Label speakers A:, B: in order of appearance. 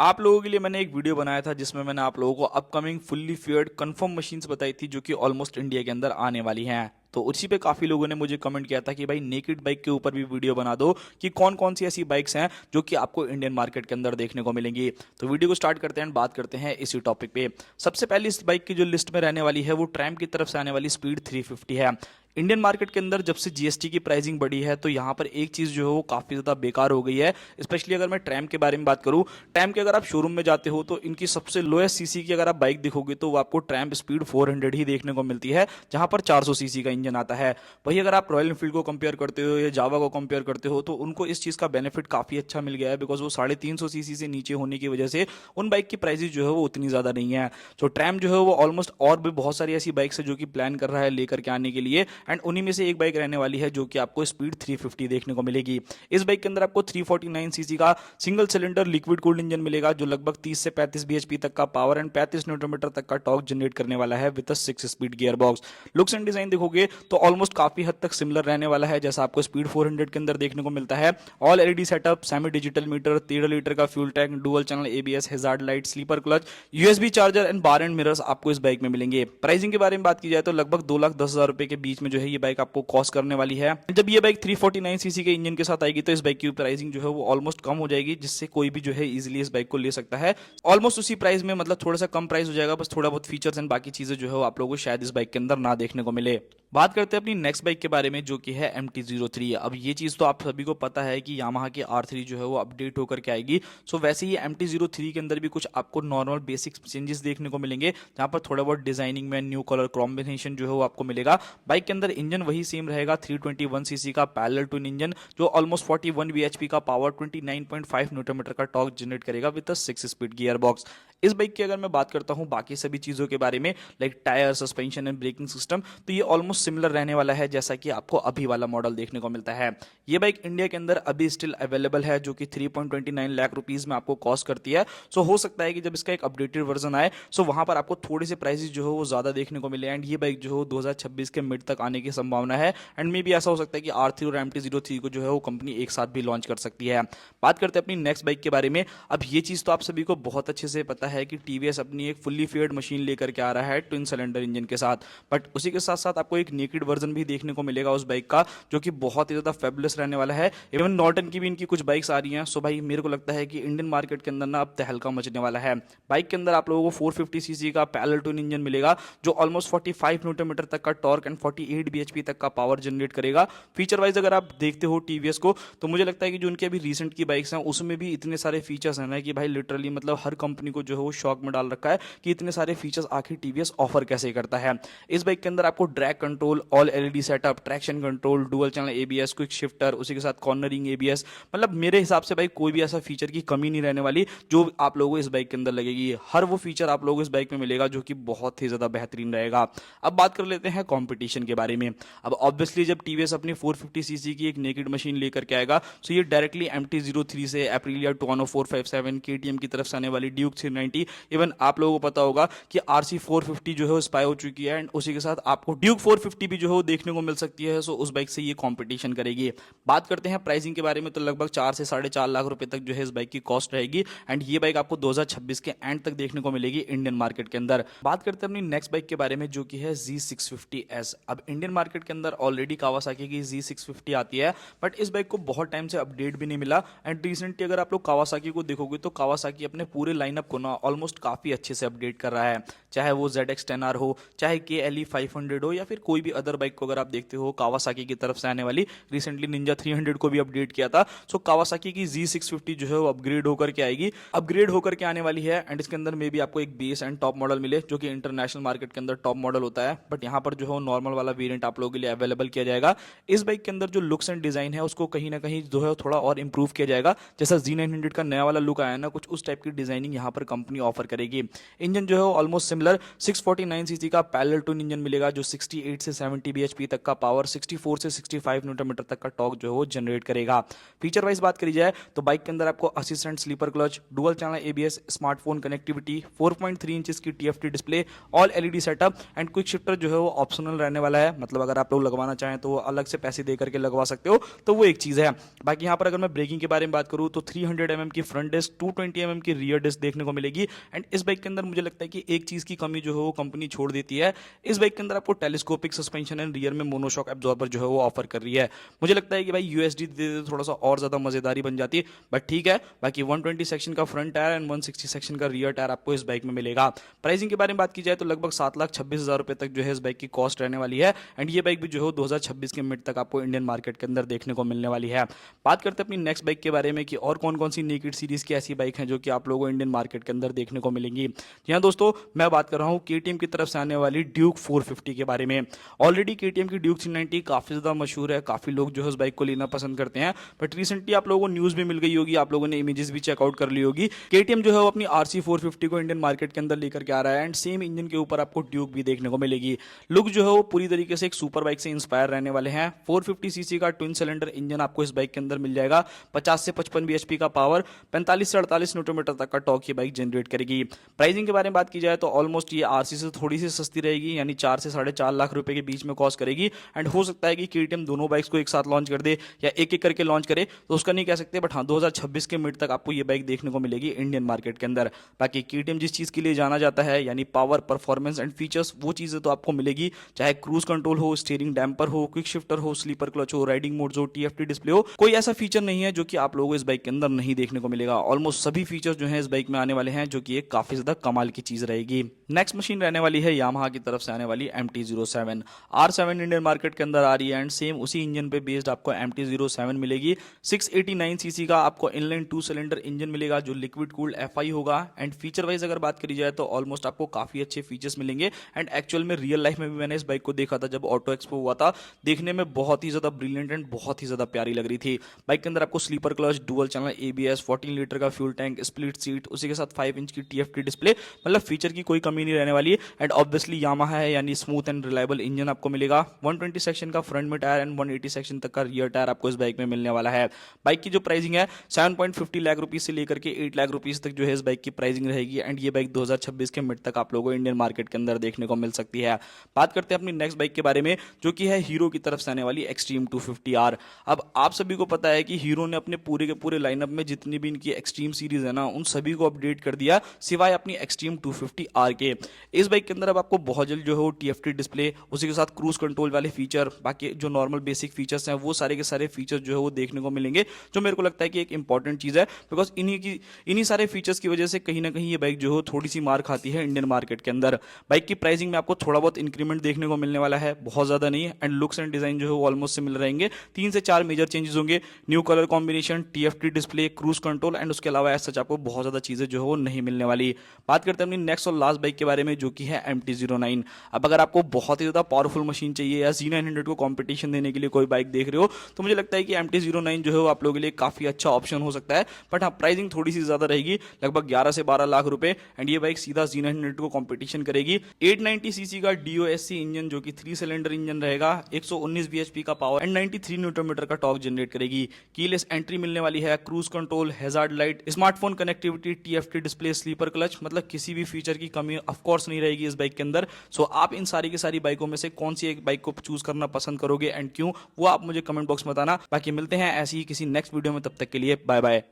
A: आप लोगों के लिए मैंने एक वीडियो बनाया था जिसमें मैंने आप लोगों को अपकमिंग फुल्ली फेयर्ड कंफर्म मशीन्स बताई थी जो कि ऑलमोस्ट इंडिया के अंदर आने वाली हैं। तो उसी पे काफ़ी लोगों ने मुझे कमेंट किया था कि भाई नेकेड बाइक के ऊपर भी वीडियो बना दो कि कौन कौन सी ऐसी बाइक्स हैं जो कि आपको इंडियन मार्केट के अंदर देखने को मिलेंगी। तो वीडियो को स्टार्ट करते हैं, बात करते हैं इसी टॉपिक पे। सबसे पहले इस बाइक की जो लिस्ट में रहने वाली है वो ट्रैम की तरफ से आने वाली स्पीड 350 है। इंडियन मार्केट के अंदर जब से जीएसटी की प्राइसिंग बढ़ी है तो यहाँ पर एक चीज़ जो है वो काफ़ी ज़्यादा बेकार हो गई है। स्पेशली अगर मैं ट्रैम के बारे में बात करूँ, ट्रैम के अगर आप शोरूम में जाते हो तो इनकी सबसे लोएस्ट सीसी की अगर आप बाइक दिखोगे तो वो आपको ट्रैम स्पीड 400 ही देखने को मिलती है, जहाँ पर 400 सीसी का इंजन आता है। वही अगर आप रॉयल एनफील्ड को कंपेयर करते हो या जावा को कंपेयर करते हो तो उनको इस चीज़ का बेनिफिट काफ़ी अच्छा मिल गया है, बिकॉज वो 350 सीसी से नीचे होने की वजह से उन बाइक की प्राइसेज जो है वो उतनी ज़्यादा नहीं है। तो ट्रैम जो है वो ऑलमोस्ट और भी बहुत सारी ऐसी बाइक्स है जो कि प्लान कर रहा है लेकर के आने के लिए, एंड उन्हीं में से एक बाइक रहने वाली है जो कि आपको स्पीड 350 देखने को मिलेगी। इस बाइक के अंदर आपको 349 सीसी का single cylinder liquid cooled engine मिलेगा जो लगभग 30 से 35 bhp तक का पावर एंड 35 न्यूटन मीटर तक का टॉर्क जनरेट करने वाला है with 6 speed gear box. Looks and design देखोगे तो ऑलमोस्ट काफी हद तक सिमिलर रहने वाला है जैसा आपको स्पीड 400 के अंदर देखने को मिलता है। All LED setup, semi digital meter, 13 litre का fuel tank, dual channel ABS, hazard light, slipper clutch, USB charger and bar end mirrors आपको इस बाइक में मिलेंगे। प्राइसिंग के बारे में बात की जाए तो लगभग 2,10,000 रुपए के बीच में जो है ये बाइक आपको कॉस्ट करने वाली है। जब ये बाइक 349 सीसी के इंजन के साथ आएगी तो इस बाइक की प्राइसिंग जो है वो ऑलमोस्ट कम हो जाएगी, जिससे कोई भी जो है इजीली इस बाइक को ले सकता है। ऑलमोस्ट उसी प्राइस में, मतलब थोड़ा सा कम प्राइस हो जाएगा, बस थोड़ा बहुत फीचर्स एंड बाकी चीजें जो है वो आप लोगों को शायद इस बाइक के अंदर ना देखने को मिले। बात करते हैं अपनी नेक्स्ट बाइक के बारे में जो कि है MT-03। अब ये चीज़ तो आप सभी को पता है कि यामाहा की R3 जो है वो अपडेट होकर के आएगी। सो वैसे ही MT-03 के अंदर भी कुछ आपको नॉर्मल बेसिक चेंजेस देखने को मिलेंगे, जहाँ पर थोड़ा बहुत डिजाइनिंग में न्यू कलर कॉम्बिनेशन जो है वो आपको मिलेगा। बाइक के अंदर इंजन वही सेम रहेगा, 321 सीसी का पैरेलल ट्विन इंजन जो ऑलमोस्ट 41 bhp का पावर, 29.5 न्यूटन मीटर का टॉर्क जनरेट करेगा विद 6 स्पीड गियर बॉक्स। इस बाइक की अगर मैं बात करता हूँ बाकी सभी चीज़ों के बारे में, like tyre, suspension and braking system, तो ये ऑलमोस्ट सिमिलर रहने वाला है जैसा कि आपको अभी वाला मॉडल देखने को मिलता है। ये बाइक इंडिया के अंदर अभी स्टिल अवेलेबल है जो कि 3.29 लाख रुपीस में आपको कॉस्ट करती है। सो हो सकता है कि जब इसका एक अपडेटेड वर्जन आए सो वहां पर आपको थोड़े से प्राइसेस जो है वो ज्यादा देखने को मिले, एंड ये बाइक जो है 2026 के मिड तक आने की संभावना है। एंड मे भी ऐसा हो सकता है कि R3 और MT-03 को जो है वो कंपनी एक साथ भी लॉन्च कर सकती है। बात करते हैं अपनी नेक्स्ट बाइक के बारे में। अब ये चीज तो आप सभी को बहुत अच्छे से पता है कि टीवीएस अपनी एक फुल्ली फेयर्ड मशीन लेकर के आ रहा है ट्विन सिलेंडर इंजन के साथ, बट उसी के साथ साथ आपको एक नेकेड वर्जन भी देखने को मिलेगा उस बाइक का जो कि बहुत ही ज्यादा फेबुलस रहने वाला है। इवन नॉर्टन की भी इनकी कुछ बाइक्स आ रही हैं। सो भाई मेरे को लगता है कि इंडियन मार्केट के अंदर ना अब तहलका मचने वाला है। बाइक के अंदर आप लोगों को 450 सीसी का पैरेलल ट्विन इंजन मिलेगा जो ऑलमोस्ट 45 न्यूटन मीटर तक का टॉर्क एंड 48 bhp तक का पावर जनरेट करेगा। फीचर वाइज अगर आप देखते हो टीवीएस को तो मुझे लगता है कि जो उनकी अभी रिसेंट की बाइक्स हैं उसमें भी इतने सारे फीचर्स हैं ना कि भाई लिटरली मतलब हर कंपनी को जो है वो शॉक में डाल रखा है कि इतने सारे फीचर्स आखिर टीवीएस ऑफर कैसे करता है। इस बाइक के अंदर आपको drag control, all LED setup, traction control, dual channel ABS, quick shifter, उसी के साथ कॉर्नरिंग एबीएस, मतलब मेरे हिसाब से भाई कोई भी ऐसा फीचर की कमी नहीं रहने वाली जो आप लोगों को इस बाइक के अंदर लगेगी। हर वो फीचर आप लोगों को इस बाइक में मिलेगा जो कि बहुत ही ज्यादा बेहतरीन रहेगा। अब बात कर लेते हैं कंपटीशन के बारे में। अब ऑब्वियसली जब टीवीएस अपनी 450 सीसी की एक नेकेड मशीन लेकर के आएगा तो ये डायरेक्टली MT-03 से एप्रिलिया 20457, केटीएम की तरफ से आने वाली ड्यूक 390, इवन आप लोगों को पता होगा कि RC 450 जो है वो स्पाई हो चुकी है, एंड उसी के साथ आपको ड्यूक 450 भी जो है वो देखने को मिल सकती है। सो उस बाइक से ये कंपटीशन करेगी। बात करते हैं प्राइसिंग के बारे में तो लगभग 4 से 4.5 लाख रुपए तक जो है इस बाइक की कॉस्ट रहेगी, एंड ये बाइक आपको 2026 के एंड तक देखने को मिलेगी इंडियन मार्केट के अंदर। बात करते हैं अपनी नेक्स्ट बाइक के बारे में जो कि है Z650S। अब इंडियन मार्केट के अंदर ऑलरेडी कावासाकी की Z650 आती है, बट इस बाइक को बहुत टाइम से अपडेट भी नहीं मिला, एंड रिसेंटली अगर आप लोग कावासाकी को देखोगे तो कावासाकी अपने पूरे लाइनअप को ना ऑलमोस्ट काफी अच्छे से अपडेट कर रहा है। चाहे वो ZX-10R हो, चाहे KLE 500 हो, या फिर कोई भी अदर बाइक को अगर आप देखते हो कावासाकी की तरफ से आने वाली, रिसेंटली निंजा 300 को भी अपडेट किया था। सो कावासाकी की Z650 जो है वो अपग्रेड होकर के आएगी, अपग्रेड होकर के आने वाली है, एंड इसके अंदर में भी आपको एक बेस एंड टॉप मॉडल मिले जो कि इंटरनेशनल मार्केट के अंदर टॉप मॉडल होता है, बट यहाँ पर जो है नॉर्मल वाला वेरिएंट आप लोगों के लिए अवेलेबल किया जाएगा। इस बाइक के अंदर जो लुक्स एंड डिजाइन है उसको कहीं ना कहीं जो है थोड़ा और इंप्रूव किया जाएगा। जैसा Z900 का नया वाला लुक आया ना, कुछ उस टाइप की डिजाइनिंग यहाँ पर कंपनी ऑफर करेगी। इंजन जो है ऑलमोस्ट सिमिलर 649 सीसी का पैरेलल ट्विन इंजन मिलेगा जो 68 68 से 70 bhp तक का पावर, 64 से 65 न्यूटन मीटर तक का टॉर्क जो है वो जनरेट करेगा। फीचर वाइज बात करी जाए तो बाइक के अंदर आपको assistant slipper clutch, dual channel ABS, smartphone connectivity, 4.3 inches की TFT display, all LED setup and quick shifter जो है वो ऑप्शनल रहने वाला है। मतलब अगर आप लोग लगवाना चाहें तो वो अलग से पैसे दे करके लगवा सकते हो, तो वो एक चीज़ है। बाकी यहाँ पर अगर मैं ब्रेकिंग के बारे में बात करूँ तो 300 mm की फ्रंट डिस्क, 220 mm की रियर डिस्क देखने को मिलेगी। एंड इस बाइक के अंदर मुझे लगता है कि एक चीज़ की कमी जो है वो कंपनी छोड़ देती है। इस बाइक के अंदर आपको टेलीस्कोपिक सस्पेंशन एंड रियर में मोनोशॉक एब्जॉर्बर जो है वो ऑफर कर रही है। मुझे लगता है कि भाई यूएसडी दे दे थोड़ा सा और ज़्यादा मज़ेदारी बन जाती है, बट ठीक है। बाकी 120 सेक्शन का फ्रंट टायर एंड 160 सेक्शन का रियर टायर आपको इस बाइक में मिलेगा। प्राइसिंग के बारे में बात की जाए तो लगभग 7,26,000 रुपए तक जो है इस बाइक की कॉस्ट रहने वाली है। एंड ये बाइक भी जो है 2026 के मिड तक आपको इंडियन मार्केट के अंदर देखने को मिलने वाली है। बात करते हैं अपनी नेक्स्ट बाइक के बारे में कि और कौन कौन सी नेकेड सीरीज की ऐसी बाइक हैं जो कि आप लोगों को इंडियन मार्केट के अंदर देखने को मिलेंगी। जी हाँ दोस्तों, मैं बात कर रहा हूँ केटीएम की तरफ से आने वाली ड्यूक 450 के बारे में। ऑलरेडी केटीएम की ड्यूक 390 काफी ज्यादा मशहूर है, काफी लोग जो है उस बाइक को लेना पसंद करते हैं। बट रिसेंटली आप लोगों को न्यूज भी मिल गई होगी, आप लोगों ने इमेजेस भी चेकआउट कर ली होगी। केटीएम जो है वो अपनी आरसी 450 को इंडियन मार्केट के अंदर लेकर के आ रहा है एंड सेम इंजन के ऊपर आपको ड्यूक भी देखने को मिलेगी। लुक जो है वो पूरी तरीके से एक सुपर बाइक से इंस्पायर रहने वाले हैं। 450 सीसी का ट्विन सिलेंडर इंजन आपको इस बाइक के अंदर मिल जाएगा। 50 से 55 bhp का पावर, 45 से 48 न्यूटन मीटर तक का टॉर्क ये बाइक जनरेट करेगी। प्राइसिंग के बारे में बात की जाए तो ऑलमोस्ट ये आरसी से थोड़ी सी सस्ती रहेगी, यानी 4 से 4.5 लाख रुपए के बीच में कॉस्ट करेगी। एंड हो सकता है कि केटीएम दोनों बाइक्स को एक साथ लॉन्च कर दे या एक एक करके लॉन्च करे, तो उसका नहीं कह सकते। बट हाँ, 2026 के मिड तक आपको ये बाइक देखने को मिलेगी इंडियन मार्केट के अंदर। बाकी केटीएम जिस चीज के लिए जाना जाता है, यानी पावर, परफॉर्मेंस एंड फीचर्स, वो चीजें तो आपको मिलेगी। चाहे क्रूज कंट्रोल हो, स्टीयरिंग डैम्पर हो, क्विक शिफ्टर हो, स्लीपर क्लच हो, राइडिंग मोड हो, टीएफटी डिस्प्ले हो, कोई ऐसा फीचर नहीं है जो कि आप लोगों को इस बाइक के अंदर नहीं देखने को मिलेगा। ऑलमोस्ट सभी फीचर्स जो है इस बाइक में आने वाले हैं, जो कि एक काफी ज्यादा कमाल की चीज रहेगी। नेक्स्ट मशीन रहने वाली है यामाहा की तरफ से आने वाली MT-07 R7 इंडियन मार्केट के अंदर आ रही है। एंड सेम उसी इंजन पे बेस्ड आपको MT-07 मिलेगी। 689 सीसी का आपको इनलाइन 2 सिलेंडर इंजन मिलेगा जो लिक्विड कूल्ड FI होगा। एंड फीचर वाइज अगर बात करी जाए तो ऑलमोस्ट आपको काफी अच्छे फीचर्स मिलेंगे। एंड एक्चुअल में रियल लाइफ में भी मैंने इस बाइक को देखा था जब ऑटो एक्सपो हुआ था, देखने में बहुत ही ज्यादा ब्रिलियंट एंड बहुत ही ज्यादा प्यारी लग रही थी। बाइक के अंदर आपको sleeper clutch, dual channel ABS, 14 litre का फ्यूल टैंक, स्प्लिट सीट, उसी के साथ 5 इंच की TFT डिस्प्ले, मतलब फीचर की कोई कमी नहीं रहने वाली है। एंड ऑब्वियसली यामाहा है, यानी स्मूथ एंड रिलायबल इंजन आपको मिलेगा। 120 सेक्शन का फ्रंट में टायर एंड 180 सेक्शन तक का रियर टायर आपको इस बाइक में मिलने वाला है। बाइक की जो प्राइसिंग है 7.50 लाख रुपीज से लेकर के 8 लाख रुपीज तक जो है इस बाइक की प्राइसिंग रहेगी। एंड ये बाइक 2026 के मिड तक आप लोगों को इंडियन मार्केट के अंदर देखने को मिल सकती है। बात करते हैं अपनी नेक्स्ट बाइक के बारे में, जो कि है हीरो की तरफ से आने वाली एक्सट्रीम 250R। अब आप सभी को पता है कि हीरो ने अपने पूरे के पूरे लाइनअप में जितनी भी इनकी एक्सट्रीम सीरीज है ना, उन सभी को अपडेट कर दिया सिवाय अपनी एक्सट्रीम 250R के। इस बाइक के अंदर अब आपको बहुत जल्द जो है वो TFT डिस्प्ले, उसी के साथ क्रूज कंट्रोल वाले फीचर, बाकी जो नॉर्मल बेसिक फीचर्स हैं वो सारे के सारे फीचर्स जो है वो देखने को मिलेंगे, जो मेरे को लगता है कि एक इंपॉर्टेंट चीज है। बिकॉज इन्हीं सारे फीचर्स की वजह से कहीं ना कहीं ये बाइक जो है थोड़ी सी मार खाती है इंडियन मार्केट के अंदर। बाइक की प्राइसिंग में आपको थोड़ा बहुत इंक्रीमेंट देखने को मिलने वाला है, बहुत ज्यादा नहीं है। एंड लुक्स एंड डिजाइन जो है वो ऑलमोस्ट सिमिलर रहेंगे। 3 से 4 मेजर चेंजेस होंगे, new colour combination, TFT display, cruise control and उसके अलावा ऐसा आपको बहुत ज्यादा चीजें जो है वो नहीं मिलने वाली। बात करते हैं अपनी नेक्स्ट और लास्ट बाइक के बारे में, जो कि है MT-09। अब अगर आपको बहुत ही ज्यादा पावरफुल मशीन चाहिए या Z900 को कंपटीशन देने के लिए कोई बाइक देख रहे हो, तो मुझे लगता है कि MT-09 जो है वो आप लोगों के लिए काफी अच्छा ऑप्शन हो सकता है। बट हाँ, प्राइसिंग थोड़ी सी ज्यादा रहेगी, लगभग 11 से 12 लाख रुपए। एंड ये बाइक सीधा Z900 को कंपटीशन करेगी। 890 सीसी का DOSC इंजन, जो कि 3 सिलेंडर इंजन रहेगा, 119 bhp का पावर एंड 93 न्यूटन मीटर का टॉर्क जनरेट करेगी। कीलेस एंट्री मिलने वाली है, cruise control, hazard light, smartphone connectivity, TFT display, slipper clutch, मतलब किसी भी फीचर की कमी ऑफ कोर्स नहीं रहेगी इस बाइक के अंदर। सो आप इन सारी की सारी बाइकों में से कौन सी एक बाइक को चूज करना पसंद करोगे एंड क्यों, वो आप मुझे कमेंट बॉक्स में बताना। बाकी मिलते हैं ऐसी ही किसी नेक्स्ट वीडियो में, तब तक के लिए बाय बाय।